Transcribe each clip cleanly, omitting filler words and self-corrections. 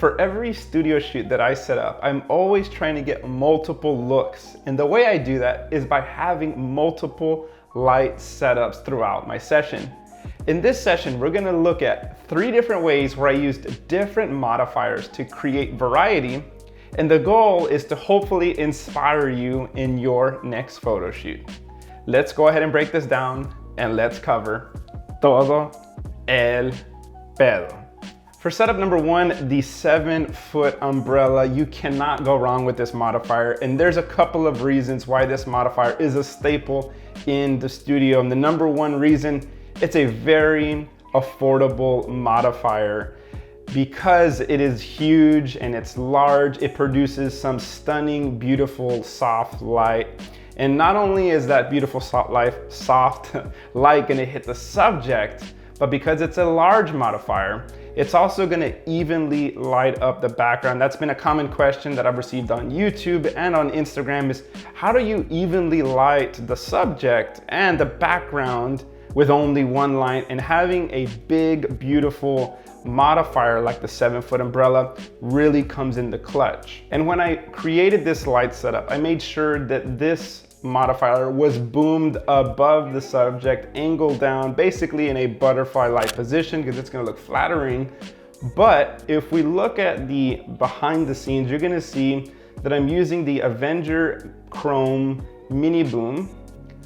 For every studio shoot that I set up, I'm always trying to get multiple looks. And the way I do that is by having multiple light setups throughout my session. In this session, we're gonna look at 3 different ways where I used different modifiers to create variety. And the goal is to hopefully inspire you in your next photo shoot. Let's go ahead and break this down and let's cover todo el pedo. For setup number 1, the 7-foot umbrella, you cannot go wrong with this modifier. And there's a couple of reasons why this modifier is a staple in the studio. And the number 1 reason, it's a very affordable modifier. Because it is huge and it's large, it produces some stunning, beautiful, soft light. And not only is that beautiful soft light gonna hit the subject, but because it's a large modifier, it's also gonna evenly light up the background. That's been a common question that I've received on YouTube and on Instagram is, how do you evenly light the subject and the background with only one light? And having a big, beautiful modifier like the 7-foot umbrella really comes in the clutch. And when I created this light setup, I made sure that this modifier was boomed above the subject, angled down, basically in a butterfly light position because it's gonna look flattering. But if we look at the behind the scenes, you're gonna see that I'm using the Avenger Chrome mini boom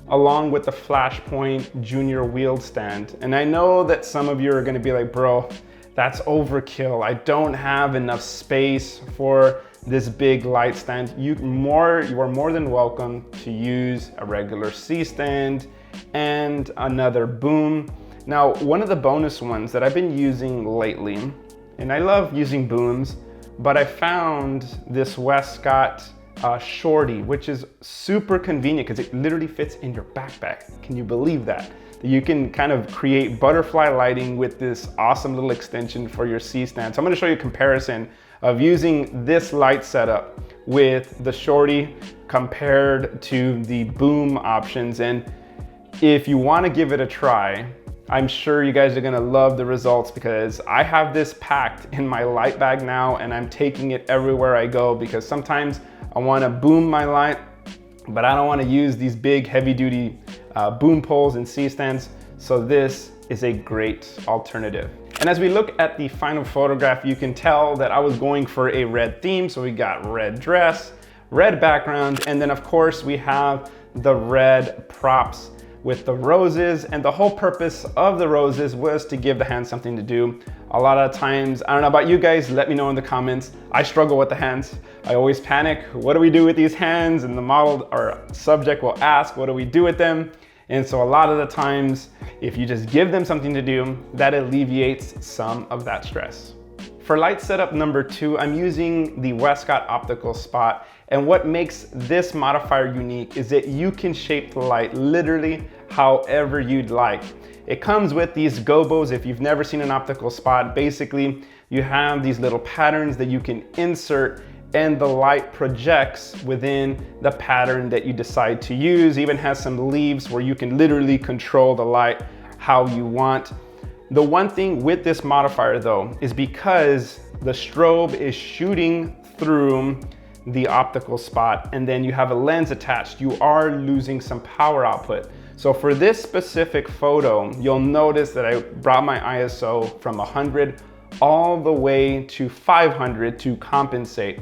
along with the Flashpoint Junior wheel stand. And I know that some of you are gonna be like, bro, that's overkill. I don't have enough space for this big light stand. You are more than welcome to use a regular C stand and another boom. Now, one of the bonus ones that I've been using lately, and I love using booms, but I found this Westcott Shorty, which is super convenient because it literally fits in your backpack. Can you believe that? You can kind of create butterfly lighting with this awesome little extension for your C stand. So I'm gonna show you a comparison of using this light setup with the Shorty compared to the boom options. And if you wanna give it a try, I'm sure you guys are gonna love the results because I have this packed in my light bag now and I'm taking it everywhere I go because sometimes I wanna boom my light, but I don't wanna use these big heavy duty boom poles and C stands. So this is a great alternative. And as we look at the final photograph, you can tell that I was going for a red theme. So we got red dress, red background, and then of course we have the red props with the roses. And the whole purpose of the roses was to give the hands something to do. A lot of times, I don't know about you guys, let me know in the comments. I struggle with the hands. I always panic. What do we do with these hands? And the model or subject will ask, what do we do with them? And so a lot of the times, if you just give them something to do, that alleviates some of that stress. For light setup number 2, I'm using the Westcott Optical Spot. And what makes this modifier unique is that you can shape the light literally however you'd like. It comes with these gobos. If you've never seen an optical spot, basically you have these little patterns that you can insert and the light projects within the pattern that you decide to use. It even has some leaves where you can literally control the light how you want. The one thing with this modifier though, is because the strobe is shooting through the optical spot and then you have a lens attached, you are losing some power output. So for this specific photo, you'll notice that I brought my ISO from 100 all the way to 500 to compensate.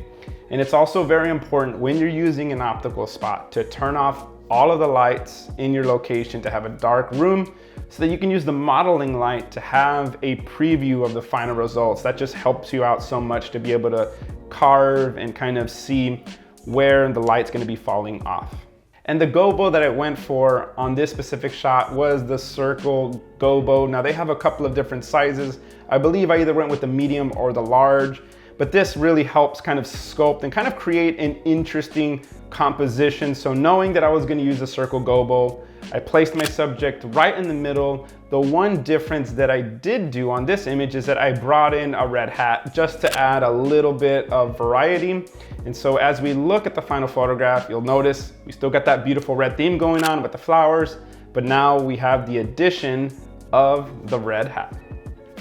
And it's also very important when you're using an optical spot to turn off all of the lights in your location, to have a dark room so that you can use the modeling light to have a preview of the final results. That just helps you out so much to be able to carve and kind of see where the light's gonna be falling off. And the gobo that I went for on this specific shot was the circle gobo. Now they have a couple of different sizes. I believe I either went with the medium or the large, but this really helps kind of sculpt and kind of create an interesting composition. So knowing that I was gonna use a circle gobo, I placed my subject right in the middle. The one difference that I did do on this image is that I brought in a red hat just to add a little bit of variety. And so as we look at the final photograph, you'll notice we still got that beautiful red theme going on with the flowers, but now we have the addition of the red hat.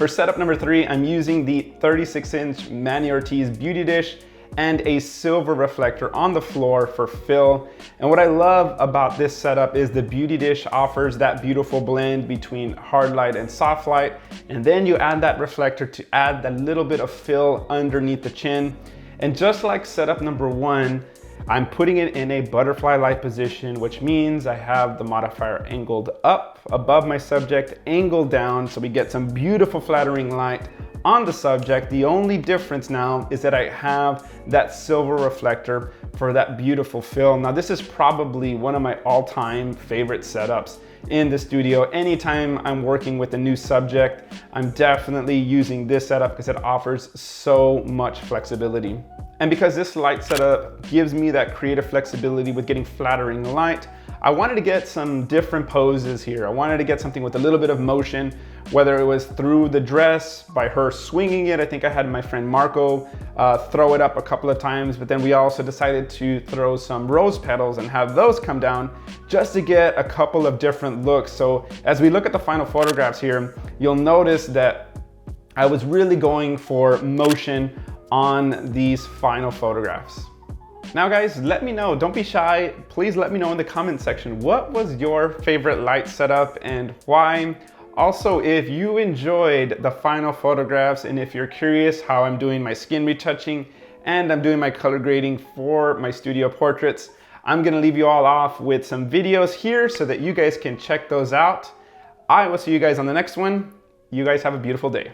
For setup number 3, I'm using the 36-inch Manny Ortiz beauty dish and a silver reflector on the floor for fill. And what I love about this setup is the beauty dish offers that beautiful blend between hard light and soft light. And then you add that reflector to add that little bit of fill underneath the chin. And just like setup number 1, I'm putting it in a butterfly light position, which means I have the modifier angled up above my subject, angled down, so we get some beautiful flattering light on the subject. The only difference now is that I have that silver reflector for that beautiful fill. Now this is probably one of my all-time favorite setups in the studio. Anytime I'm working with a new subject, I'm definitely using this setup because it offers so much flexibility. And because this light setup gives me that creative flexibility with getting flattering light, I wanted to get some different poses here. I wanted to get something with a little bit of motion, whether it was through the dress by her swinging it. I think I had my friend Marco throw it up a couple of times, but then we also decided to throw some rose petals and have those come down just to get a couple of different looks. So as we look at the final photographs here, you'll notice that I was really going for motion on these final photographs. Now guys, let me know, don't be shy. Please let me know in the comment section, what was your favorite light setup and why? Also, if you enjoyed the final photographs and if you're curious how I'm doing my skin retouching and I'm doing my color grading for my studio portraits, I'm gonna leave you all off with some videos here so that you guys can check those out. I will see you guys on the next one. You guys have a beautiful day.